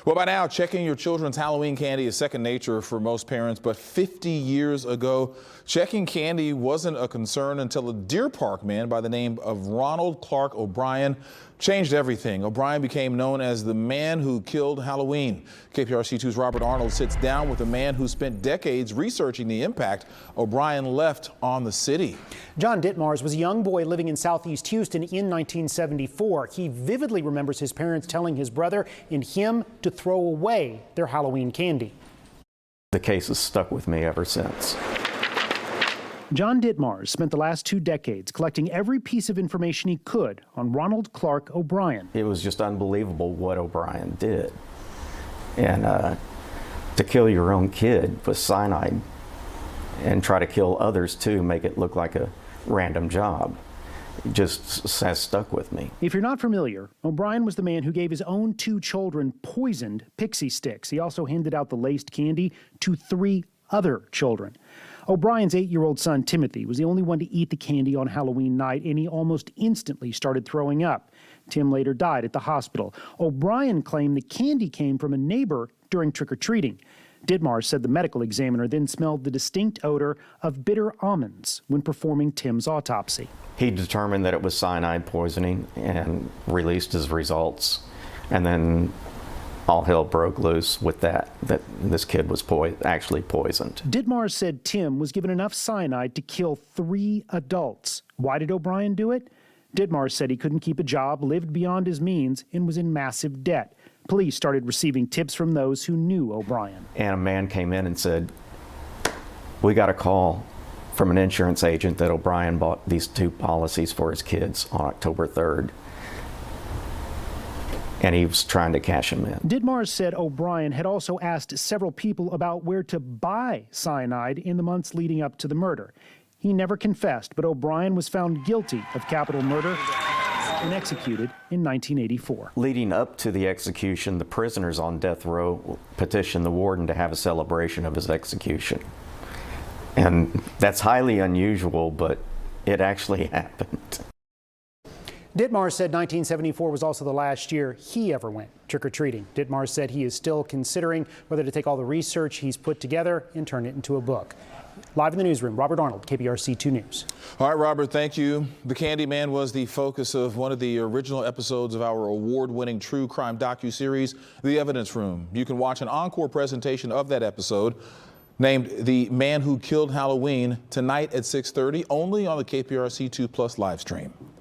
Well, by now, checking your children's Halloween candy is second nature for most parents, but 50 years ago, checking candy wasn't a concern until a Deer Park man by the name of Ronald Clark O'Brien changed everything. O'Brien became known as the man who killed Halloween. KPRC2's Robert Arnold sits down with a man who spent decades researching the impact O'Brien left on the city. John Ditmars was a young boy living in Southeast Houston in 1974. He vividly remembers his parents telling his brother and him to throw away their Halloween candy. The case has stuck with me ever since. John Ditmars spent the last 2 decades collecting every piece of information he could on Ronald Clark O'Brien. It was just unbelievable what O'Brien did. And to kill your own kid with cyanide and try to kill others too, make it look like a random job, it just has stuck with me. If you're not familiar, O'Brien was the man who gave his own 2 children poisoned Pixie Stix. He also handed out the laced candy to 3 other children. O'Brien's 8-year-old son, Timothy, was the only one to eat the candy on Halloween night, and he almost instantly started throwing up. Tim later died at the hospital. O'Brien claimed the candy came from a neighbor during trick-or-treating. Ditmars said the medical examiner then smelled the distinct odor of bitter almonds when performing Tim's autopsy. He determined that it was cyanide poisoning and released his results, and then all hell broke loose with that this kid was actually poisoned. Ditmars said Tim was given enough cyanide to kill 3 adults. Why did O'Brien do it? Ditmars said he couldn't keep a job, lived beyond his means, and was in massive debt. Police started receiving tips from those who knew O'Brien. And a man came in and said, "We got a call from an insurance agent that O'Brien bought these 2 policies for his kids on October 3rd. And he was trying to cash them in." Ditmars said O'Brien had also asked several people about where to buy cyanide in the months leading up to the murder. He never confessed, but O'Brien was found guilty of capital murder and executed in 1984. Leading up to the execution, the prisoners on death row petitioned the warden to have a celebration of his execution. And that's highly unusual, but it actually happened. Ditmars said 1974 was also the last year he ever went trick-or-treating. Ditmars said he is still considering whether to take all the research he's put together and turn it into a book. Live in the newsroom, Robert Arnold, KPRC 2 News. All right, Robert, thank you. The Candyman was the focus of one of the original episodes of our award-winning true crime docuseries, The Evidence Room. You can watch an encore presentation of that episode named The Man Who Killed Halloween tonight at 6:30, only on the KPRC 2 Plus live stream.